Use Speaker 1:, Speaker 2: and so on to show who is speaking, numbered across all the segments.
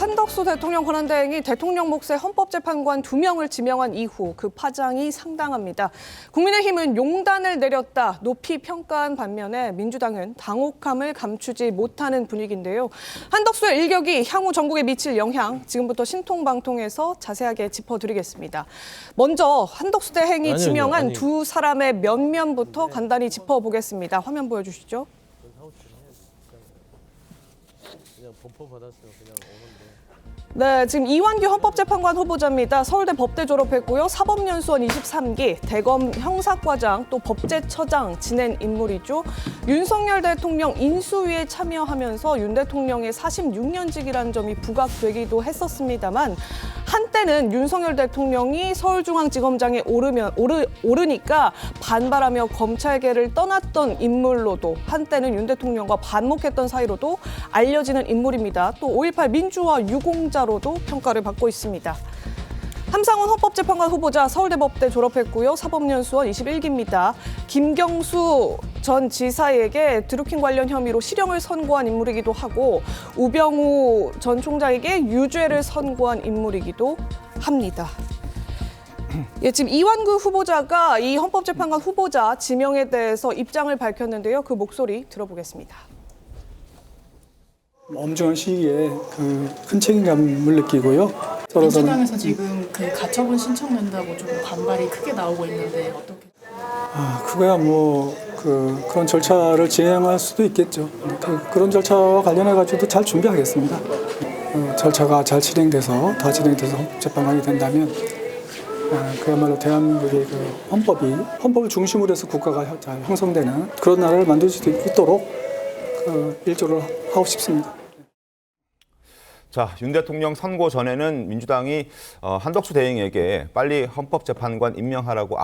Speaker 1: 한덕수 대통령 권한대행이 대통령 몫의 헌법재판관 2명을 지명한 이후 그 파장이 상당합니다. 국민의힘은 용단을 내렸다 높이 평가한 반면에 민주당은 당혹함을 감추지 못하는 분위기인데요. 한덕수의 일격이 향후 전국에 미칠 영향 지금부터 신통방통에서 자세하게 짚어드리겠습니다. 먼저 한덕수 대행이 지명한 두 사람의 면면부터 간단히 짚어보겠습니다. 화면 보여주시죠.
Speaker 2: 그냥 범퍼 받았으면 그냥 오는데.
Speaker 1: 네, 지금 이완규 헌법재판관 후보자입니다. 서울대 법대 졸업했고요. 사법연수원 23기, 대검 형사과장, 또 법제처장 지낸 인물이죠. 윤석열 대통령 인수위에 참여하면서 윤 대통령의 46년직이라는 점이 부각되기도 했었습니다만 한때는 윤석열 대통령이 서울중앙지검장에 오르니까 반발하며 검찰계를 떠났던 인물로도 한때는 윤 대통령과 반목했던 사이로도 알려지는 인물입니다. 또 5.18 민주화 유공자로도 평가를 받고 있습니다. 함상훈 헌법재판관 후보자 서울대 법대 졸업했고요. 사법연수원 21기입니다. 김경수 전 지사에게 드루킹 관련 혐의로 실형을 선고한 인물이기도 하고 우병우 전 총장에게 유죄를 선고한 인물이기도 합니다. 예, 지금 이완구 후보자가 이 헌법재판관 후보자 지명에 대해서 입장을 밝혔는데요. 그 목소리 들어보겠습니다.
Speaker 3: 엄중한 시기에 큰 책임감을 느끼고요.
Speaker 4: 민주당에서 지금 그 가처분 신청된다고 좀 반발이 크게 나오고 있는데 어떻게?
Speaker 3: 그거야 그런 절차를 진행할 수도 있겠죠. 그런 절차와 관련해 가지고도 잘 준비하겠습니다. 절차가 잘 진행돼서 헌법재판관이 된다면 그야말로 대한민국의 헌법을 중심으로 해서 국가가 잘 형성되는 그런 나라를 만들 수 있도록 일조를 하고 싶습니다.
Speaker 5: 자, 윤 대통령 선고 전에는 민주당이 한덕수 대행에게 빨리 헌법재판관 임명하라고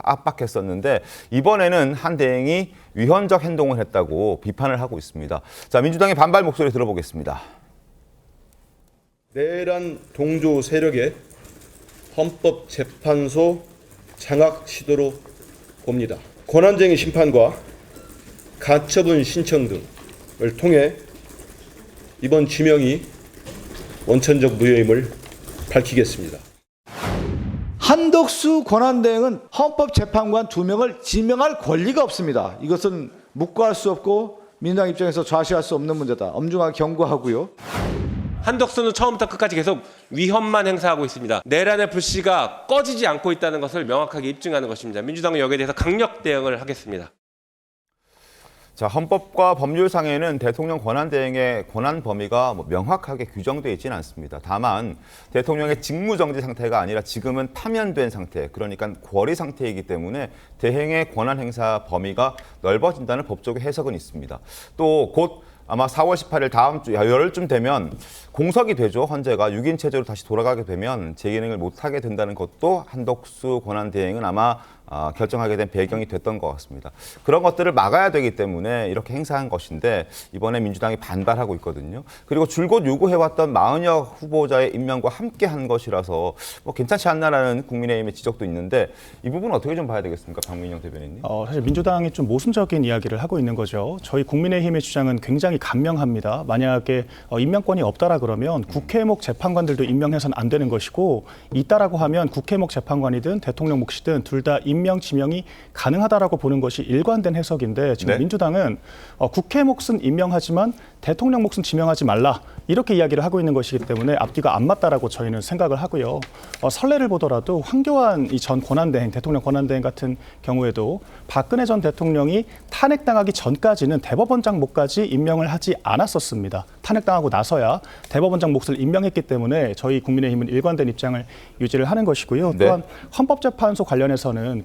Speaker 5: 압박했었는데 이번에는 한 대행이 위헌적 행동을 했다고 비판을 하고 있습니다. 자, 민주당의 반발 목소리 들어보겠습니다.
Speaker 6: 내란 동조 세력의 헌법재판소 장악 시도로 봅니다. 권한쟁의 심판과 가처분 신청 등을 통해 이번 지명이 원천적 무효임을 밝히겠습니다.
Speaker 7: 한덕수 권한대행은 헌법재판관 2명을 지명할 권리가 없습니다. 이것은 묵과할 수 없고 민주당 입장에서 좌시할 수 없는 문제다. 엄중하게 경고하고요.
Speaker 8: 한덕수는 처음부터 끝까지 계속 위헌만 행사하고 있습니다. 내란의 불씨가 꺼지지 않고 있다는 것을 명확하게 입증하는 것입니다. 민주당은 여기에 대해서 강력 대응을 하겠습니다.
Speaker 5: 자, 헌법과 법률상에는 대통령 권한대행의 권한 범위가 명확하게 규정되어 있지는 않습니다. 다만 대통령의 직무정지 상태가 아니라 지금은 파면된 상태, 그러니까 고리 상태이기 때문에 대행의 권한 행사 범위가 넓어진다는 법적의 해석은 있습니다. 또 곧 아마 4월 18일 다음 주 열흘쯤 되면 공석이 되죠. 헌재가 6인 체제로 다시 돌아가게 되면 재기능을 못하게 된다는 것도 한덕수 권한대행은 아마 결정하게 된 배경이 됐던 것 같습니다. 그런 것들을 막아야 되기 때문에 이렇게 행사한 것인데 이번에 민주당이 반발하고 있거든요. 그리고 줄곧 요구해왔던 마은혁 후보자의 임명과 함께 한 것이라서 괜찮지 않나라는 국민의힘의 지적도 있는데 이 부분은 어떻게 좀 봐야 되겠습니까? 박민영 대변인님.
Speaker 9: 사실 민주당이 좀 모순적인 이야기를 하고 있는 거죠. 저희 국민의힘의 주장은 굉장히 간명합니다. 만약에 임명권이 없다라 그러면 국회목 재판관들도 임명해서는 안 되는 것이고 있다라고 하면 국회목 재판관이든 대통령 몫이든 둘 다 임명 지명이 가능하다라고 보는 것이 일관된 해석인데 지금 민주당은 국회 몫은 임명하지만 대통령 몫은 지명하지 말라 이렇게 이야기를 하고 있는 것이기 때문에 앞뒤가 안 맞다라고 저희는 생각을 하고요. 선례를 보더라도 황교안 전 권한대행, 대통령 권한대행 같은 경우에도 박근혜 전 대통령이 탄핵당하기 전까지는 대법원장 몫까지 임명을 하지 않았었습니다. 탄핵당하고 나서야 대법원장 몫을 임명했기 때문에 저희 국민의힘은 일관된 입장을 유지를 하는 것이고요. 또한 헌법재판소 관련해서는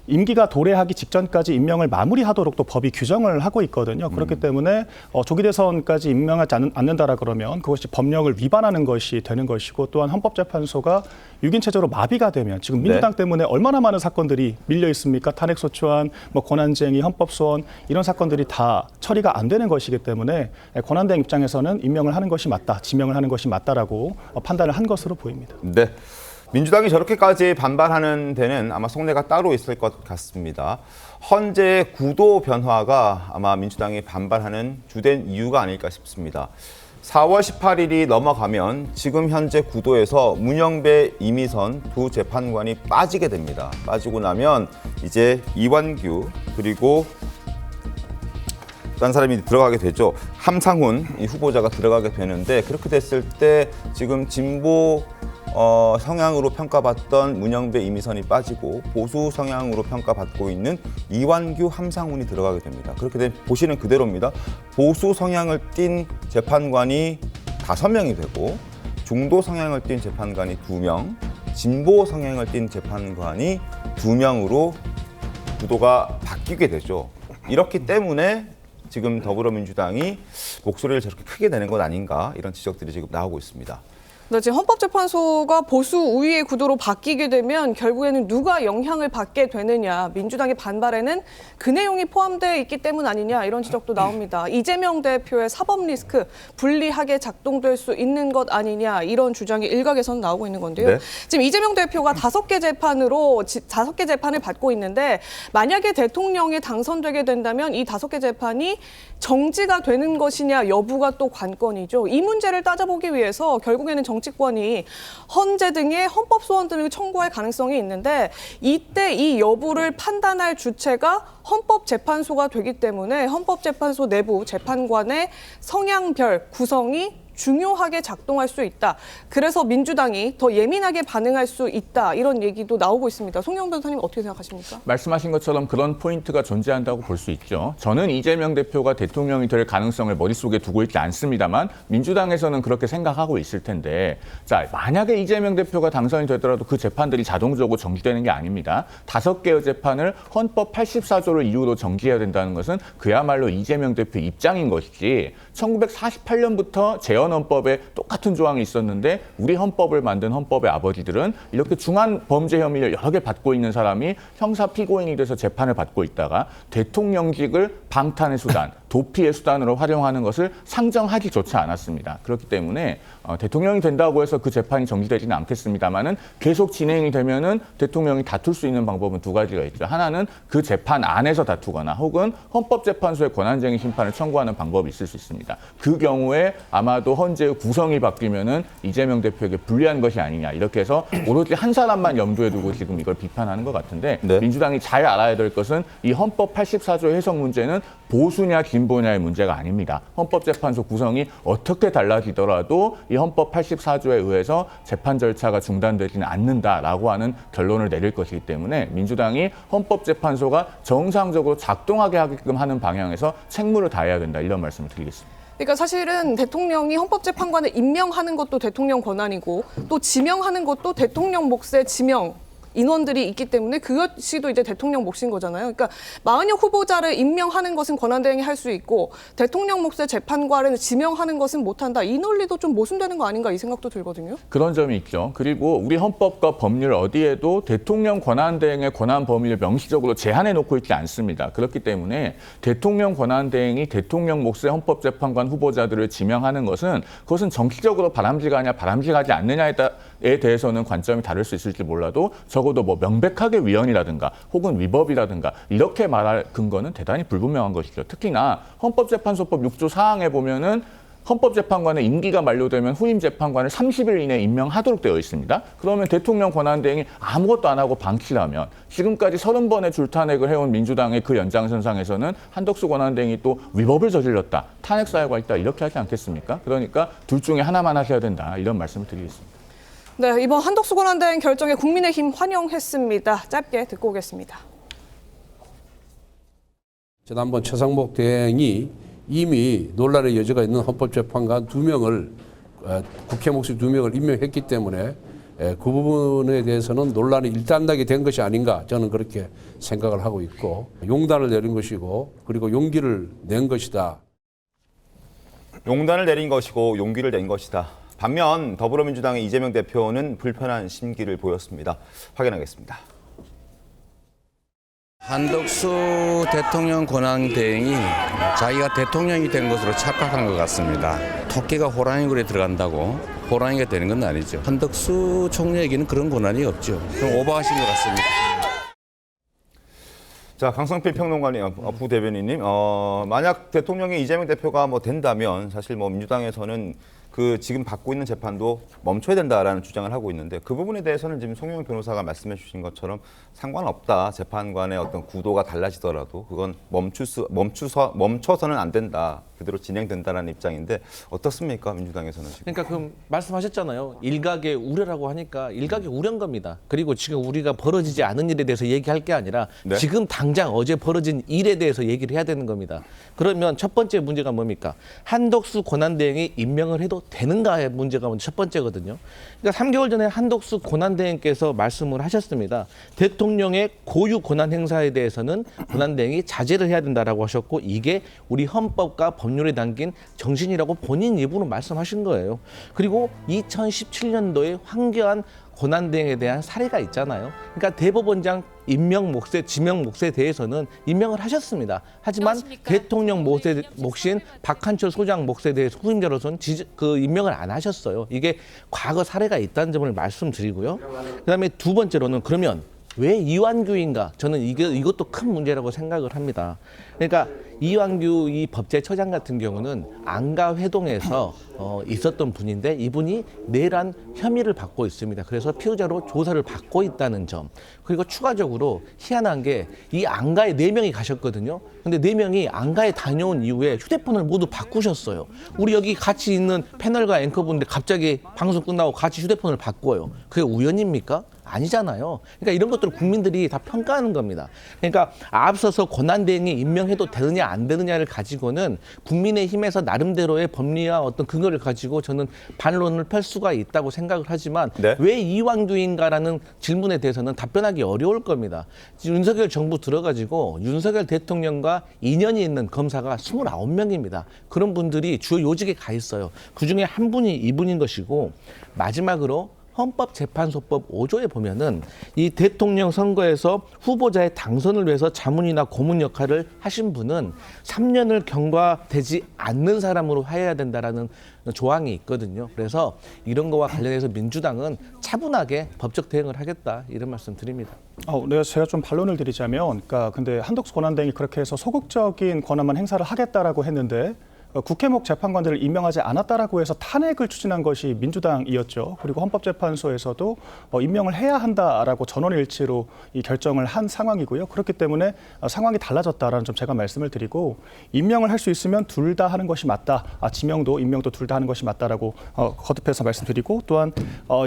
Speaker 9: 임기가 도래하기 직전까지 임명을 마무리하도록 또 법이 규정을 하고 있거든요. 그렇기 때문에 조기 대선까지 임명하지 않는다라 그러면 그것이 법령을 위반하는 것이 되는 것이고 또한 헌법재판소가 6인 체제로 마비가 되면 지금 민주당 때문에 얼마나 많은 사건들이 밀려 있습니까? 탄핵소추안, 권한쟁의, 헌법소원 이런 사건들이 다 처리가 안 되는 것이기 때문에 권한대행 입장에서는 임명을 하는 것이 맞다, 지명을 하는 것이 맞다라고 판단을 한 것으로 보입니다.
Speaker 5: 네. 민주당이 저렇게까지 반발하는 데는 아마 속내가 따로 있을 것 같습니다. 헌재의 구도 변화가 아마 민주당이 반발하는 주된 이유가 아닐까 싶습니다. 4월 18일이 넘어가면 지금 현재 구도에서 문영배, 이미선 두 재판관이 빠지게 됩니다. 빠지고 나면 이제 이완규 그리고 딴 사람이 들어가게 되죠. 함상훈 이 후보자가 들어가게 되는데 그렇게 됐을 때 지금 진보 성향으로 평가받던 문영배, 이미선이 빠지고 보수 성향으로 평가받고 있는 이완규, 함상훈이 들어가게 됩니다. 그렇게 되면 보시는 그대로입니다. 보수 성향을 띤 재판관이 5명이 되고 중도 성향을 띤 재판관이 2명, 진보 성향을 띤 재판관이 2명으로 구도가 바뀌게 되죠. 이렇기 때문에 지금 더불어민주당이 목소리를 저렇게 크게 내는 것 아닌가 이런 지적들이 지금 나오고 있습니다.
Speaker 1: 네, 지금 헌법재판소가 보수 우위의 구도로 바뀌게 되면 결국에는 누가 영향을 받게 되느냐. 민주당의 반발에는 그 내용이 포함되어 있기 때문 아니냐 이런 지적도 나옵니다. 이재명 대표의 사법 리스크 불리하게 작동될 수 있는 것 아니냐 이런 주장이 일각에서는 나오고 있는 건데요.
Speaker 5: 네.
Speaker 1: 지금 이재명 대표가 5개 재판을 받고 있는데 만약에 대통령이 당선되게 된다면 이 5개 재판이 정지가 되는 것이냐 여부가 또 관건이죠. 이 문제를 따져보기 위해서 결국에는 정치권이 헌재 등의 헌법 소원 등을 청구할 가능성이 있는데 이때 이 여부를 판단할 주체가 헌법재판소가 되기 때문에 헌법재판소 내부 재판관의 성향별 구성이 중요하게 작동할 수 있다. 그래서 민주당이 더 예민하게 반응할 수 있다. 이런 얘기도 나오고 있습니다. 송영 변호사님 어떻게 생각하십니까?
Speaker 10: 말씀하신 것처럼 그런 포인트가 존재한다고 볼 수 있죠. 저는 이재명 대표가 대통령이 될 가능성을 머릿속에 두고 있지 않습니다만 민주당에서는 그렇게 생각하고 있을 텐데 자, 만약에 이재명 대표가 당선이 되더라도 그 재판들이 자동적으로 정지되는 게 아닙니다. 5개의 재판을 헌법 84조를 이유로 정지해야 된다는 것은 그야말로 이재명 대표 입장인 것이지 1948년부터 재헌헌법에 똑같은 조항이 있었는데 우리 헌법을 만든 헌법의 아버지들은 이렇게 중한 범죄 혐의를 여러 개 받고 있는 사람이 형사 피고인이 돼서 재판을 받고 있다가 대통령직을 방탄의 수단, 도피의 수단으로 활용하는 것을 상정하지조차 않았습니다. 그렇기 때문에 대통령이 된다고 해서 그 재판이 정지되지는 않겠습니다만은 계속 진행이 되면은 대통령이 다툴 수 있는 방법은 2가지가 있죠. 하나는 그 재판 안에서 다투거나 혹은 헌법재판소의 권한쟁의 심판을 청구하는 방법이 있을 수 있습니다. 그 경우에 아마도 헌재의 구성이 바뀌면은 이재명 대표에게 불리한 것이 아니냐 이렇게 해서 오로지 한 사람만 염두에 두고 지금 이걸 비판하는 것 같은데
Speaker 5: 네.
Speaker 10: 민주당이 잘 알아야 될 것은 이 헌법 84조 해석 문제는 보수냐 진보냐의 문제가 아닙니다. 헌법재판소 구성이 어떻게 달라지더라도 이 헌법 84조에 의해서 재판 절차가 중단되지는 않는다라고 하는 결론을 내릴 것이기 때문에 민주당이 헌법재판소가 정상적으로 작동하게 하게끔 하는 방향에서 책무를 다해야 된다 이런 말씀을 드리겠습니다.
Speaker 1: 그러니까 사실은 대통령이 헌법재판관을 임명하는 것도 대통령 권한이고 또 지명하는 것도 대통령 몫의 지명 인원들이 있기 때문에 그것이 또 이제 대통령 몫인 거잖아요. 그러니까 40여 후보자를 임명하는 것은 권한대행이 할 수 있고 대통령 몫의 재판관을 지명하는 것은 못한다. 이 논리도 좀 모순되는 거 아닌가 이 생각도 들거든요.
Speaker 10: 그런 점이 있죠. 그리고 우리 헌법과 법률 어디에도 대통령 권한대행의 권한 범위를 명시적으로 제한해 놓고 있지 않습니다. 그렇기 때문에 대통령 권한대행이 대통령 몫의 헌법재판관 후보자들을 지명하는 것은 그것은 정치적으로 바람직하냐 바람직하지 않느냐에 대해서는 관점이 다를 수 있을지 몰라도 적어도 뭐 명백하게 위헌이라든가 혹은 위법이라든가 이렇게 말할 근거는 대단히 불분명한 것이죠. 특히나 헌법재판소법 6조 4항에 보면은 헌법재판관의 임기가 만료되면 후임 재판관을 30일 이내에 임명하도록 되어 있습니다. 그러면 대통령 권한대행이 아무것도 안 하고 방치하면 지금까지 30번의 줄탄핵을 해온 민주당의 그 연장선상에서는 한덕수 권한대행이 또 위법을 저질렀다, 탄핵사유가 있다 이렇게 하지 않겠습니까? 그러니까 둘 중에 하나만 하셔야 된다 이런 말씀을 드리겠습니다.
Speaker 1: 네, 이번 한덕수 권한대행 결정에 국민의힘 환영했습니다. 짧게 듣고 오겠습니다.
Speaker 11: 지난번 최상목 대행이 이미 논란의 여지가 있는 헌법재판관 2명을 국회 몫의 2명을 임명했기 때문에 그 부분에 대해서는 논란이 일단락이 된 것이 아닌가 저는 그렇게 생각을 하고 있고 용단을 내린 것이고 그리고 용기를 낸 것이다.
Speaker 5: 용단을 내린 것이고 용기를 낸 것이다. 반면 더불어민주당의 이재명 대표는 불편한 심기를 보였습니다. 확인하겠습니다.
Speaker 12: 한덕수 대통령 권한대행이 자기가 대통령이 된 것으로 착각한 것 같습니다. 토끼가 호랑이 굴에 들어간다고 호랑이가 되는 건 아니죠. 한덕수 총리에게는 그런 권한이 없죠. 좀 오버하신 것 같습니다.
Speaker 5: 자, 강성필 평론가님, 부대변인님, 만약 대통령이 이재명 대표가 뭐 된다면 사실 뭐 민주당에서는 그 지금 받고 있는 재판도 멈춰야 된다라는 주장을 하고 있는데 그 부분에 대해서는 지금 송영길 변호사가 말씀해 주신 것처럼 상관없다. 재판관의 어떤 구도가 달라지더라도 그건 멈춰서는 안 된다. 그대로 진행된다라는 입장인데 어떻습니까? 민주당에서는 지금.
Speaker 2: 그러니까 그 말씀하셨잖아요. 일각의 우려라고 하니까 일각의 우려인 겁니다. 그리고 지금 우리가 벌어지지 않은 일에 대해서 얘기할 게 아니라
Speaker 5: 네.
Speaker 2: 지금 당장 어제 벌어진 일에 대해서 얘기를 해야 되는 겁니다. 그러면 첫 번째 문제가 뭡니까? 한덕수 권한대행이 임명을 해도 되는가의 문제가 먼저 첫 번째거든요. 그러니까 3개월 전에 한덕수 권한대행께서 말씀을 하셨습니다. 대통령의 고유 권한 행사에 대해서는 권한대행이 자제를 해야 된다라고 하셨고 이게 우리 헌법과 법률에 담긴 정신이라고 본인 입으로 말씀하신 거예요. 그리고 2017년도에 황교안 권한대행에 대한 사례가 있잖아요. 그러니까 대법원장 임명 몫에 지명 몫에 대해서는 임명을 하셨습니다. 하지만 대통령 몫인 박한철 소장 몫에 대해서 후임자로서는 임명을 안 하셨어요. 이게 과거 사례가 있다는 점을 말씀드리고요. 그다음에 두 번째로는 그러면 왜 이완규인가? 저는 이것도 큰 문제라고 생각을 합니다. 그러니까 이완규 이 법제처장 같은 경우는 안가회동에서 있었던 분인데 이분이 내란 혐의를 받고 있습니다. 그래서 피의자로 조사를 받고 있다는 점. 그리고 추가적으로 희한한 게 이 안가에 4명이 가셨거든요. 근데 4명이 안가에 다녀온 이후에 휴대폰을 모두 바꾸셨어요. 우리 여기 같이 있는 패널과 앵커분들 갑자기 방송 끝나고 같이 휴대폰을 바꿔요. 그게 우연입니까? 아니잖아요. 그러니까 이런 것들을 국민들이 다 평가하는 겁니다. 그러니까 앞서서 권한대행이 임명해도 되느냐 안 되느냐를 가지고는 국민의힘에서 나름대로의 법리와 어떤 근거를 가지고 저는 반론을 펼 수가 있다고 생각을 하지만
Speaker 5: 네.
Speaker 2: 왜 이완규인가라는 질문에 대해서는 답변하기 어려울 겁니다. 윤석열 정부 들어가지고 윤석열 대통령과 인연이 있는 검사가 29명입니다. 그런 분들이 주요 요직에 가 있어요. 그중에 한 분이 이분인 것이고 마지막으로 헌법재판소법 5조에 보면은 이 대통령 선거에서 후보자의 당선을 위해서 자문이나 고문 역할을 하신 분은 3년을 경과되지 않는 사람으로 해야 된다라는 조항이 있거든요. 그래서 이런 거와 관련해서 민주당은 차분하게 법적 대응을 하겠다 이런 말씀 드립니다.
Speaker 9: 네, 제가 좀 반론을 드리자면, 그러니까 근데 한덕수 권한대행이 그렇게 해서 소극적인 권한만 행사를 하겠다라고 했는데. 국회목 재판관들을 임명하지 않았다라고 해서 탄핵을 추진한 것이 민주당이었죠. 그리고 헌법재판소에서도 임명을 해야 한다라고 전원일치로 이 결정을 한 상황이고요. 그렇기 때문에 상황이 달라졌다라는 점 제가 말씀을 드리고 임명을 할 수 있으면 둘 다 하는 것이 맞다. 지명도 임명도 둘 다 하는 것이 맞다라고 거듭해서 말씀드리고 또한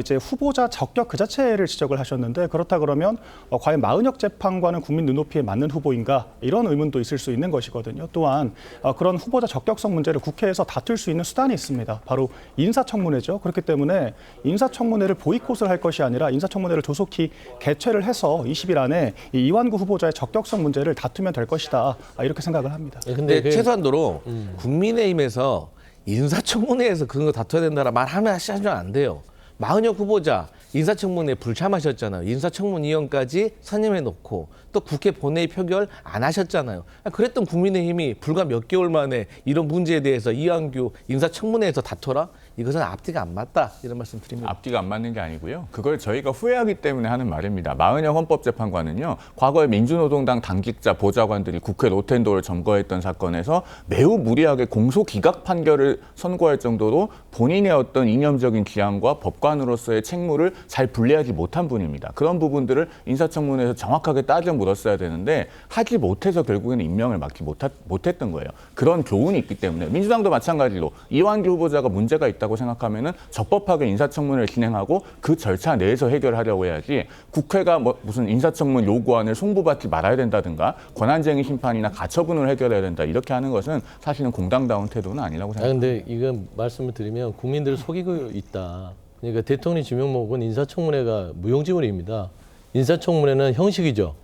Speaker 9: 이제 후보자 적격 그 자체를 지적을 하셨는데 그렇다 그러면 과연 마은혁 재판관은 국민 눈높이에 맞는 후보인가 이런 의문도 있을 수 있는 것이거든요. 또한 그런 후보자 적격성 문제를 국회에서 다툴 수 있는 수단이 있습니다. 바로 인사청문회죠. 그렇기 때문에 인사청문회를 보이콧을 할 것이 아니라 인사청문회를 조속히 개최를 해서 20일 안에 이 이완구 후보자의 적격성 문제를 다투면 될 것이다. 이렇게 생각을 합니다.
Speaker 2: 근데 최소한도로 국민의힘에서 인사청문회에서 그런 거 다퉈야 된다라 말하면 하시면 안 돼요. 마은혁 후보자 인사청문회 불참하셨잖아요. 인사청문위원까지 선임해놓고 또 국회 본회의 표결 안 하셨잖아요. 그랬던 국민의힘이 불과 몇 개월 만에 이런 문제에 대해서 이완규 인사청문회에서 다퉈라? 이것은 앞뒤가 안 맞다. 이런 말씀 드립니다.
Speaker 10: 앞뒤가 안 맞는 게 아니고요. 그걸 저희가 후회하기 때문에 하는 말입니다. 마은혁 헌법재판관은요. 과거에 민주노동당 당직자 보좌관들이 국회 로텐도를 점거했던 사건에서 매우 무리하게 공소 기각 판결을 선고할 정도로 본인의 어떤 이념적인 기한과 법관으로서의 책무를 잘 분리하지 못한 분입니다. 그런 부분들을 인사청문회에서 정확하게 따져 물었어야 되는데 하지 못해서 결국에는 임명을 막지 못했던 거예요. 그런 교훈이 있기 때문에 민주당도 마찬가지로 이완규 후보자가 문제가 있다고 생각하면은 적법하게 인사청문회를 진행하고 그 절차 내에서 해결하려고 해야지 국회가 무슨 인사청문 요구안을 송부받지 말아야 된다든가 권한쟁의 심판이나 가처분을 해결해야 된다 이렇게 하는 것은 사실은 공당다운 태도는 아니라고 생각합니다.
Speaker 13: 그런데 이건 말씀을 드리면 국민들을 속이고 있다. 그러니까 대통령 지명목은 인사청문회가 무용지물입니다. 인사청문회는 형식이죠.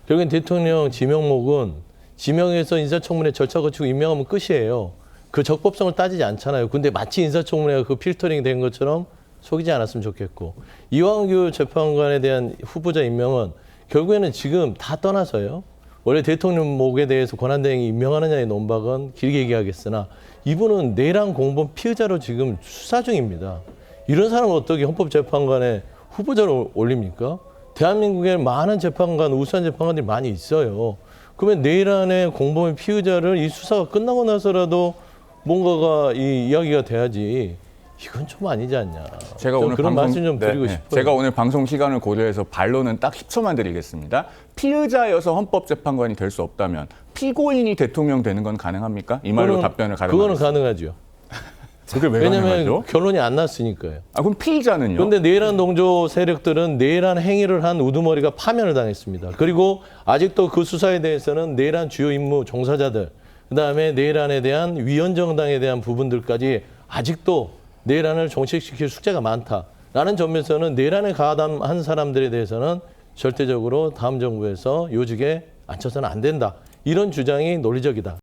Speaker 13: 결국엔 대통령 지명목은 지명해서 인사청문회 절차 거치고 임명하면 끝이에요. 그 적법성을 따지지 않잖아요. 근데 마치 인사청문회가 그 필터링이 된 것처럼 속이지 않았으면 좋겠고 이완규 재판관에 대한 후보자 임명은 결국에는 지금 다 떠나서요. 원래 대통령목에 대해서 권한대행이 임명하느냐의 논박은 길게 얘기하겠으나 이분은 내란 공범 피의자로 지금 수사 중입니다. 이런 사람을 어떻게 헌법재판관에 후보자로 올립니까? 대한민국에 많은 재판관, 우수한 재판관들이 많이 있어요. 그러면 내일 안에 공범의 피의자를 이 수사가 끝나고 나서라도 뭔가가 이 이야기가 돼야지. 이건 좀 아니지 않냐.
Speaker 10: 제가 오늘
Speaker 13: 그런
Speaker 10: 방송,
Speaker 13: 말씀 좀 드리고 싶어요.
Speaker 10: 제가 오늘 방송 시간을 고려해서 반론은 딱 10초만 드리겠습니다. 피의자여서 헌법재판관이 될 수 없다면 피고인이 대통령 되는 건 가능합니까? 이 말로 답변을 가능합니까?
Speaker 13: 그거는 가능하죠.
Speaker 10: 그게 왜
Speaker 13: 왜냐하면
Speaker 10: 가능하죠?
Speaker 13: 결론이 안 났으니까요.
Speaker 10: 아, 그럼 피의자는요?
Speaker 13: 그런데 내란 동조 세력들은 내란 행위를 한 우두머리가 파면을 당했습니다. 그리고 아직도 그 수사에 대해서는 내란 주요 임무 종사자들, 그다음에 내란에 대한 위헌정당에 대한 부분들까지 아직도 내란을 종식시킬 숙제가 많다라는 점에서는 내란에 가담한 사람들에 대해서는 절대적으로 다음 정부에서 요직에 앉혀서는 안 된다. 이런 주장이 논리적이다.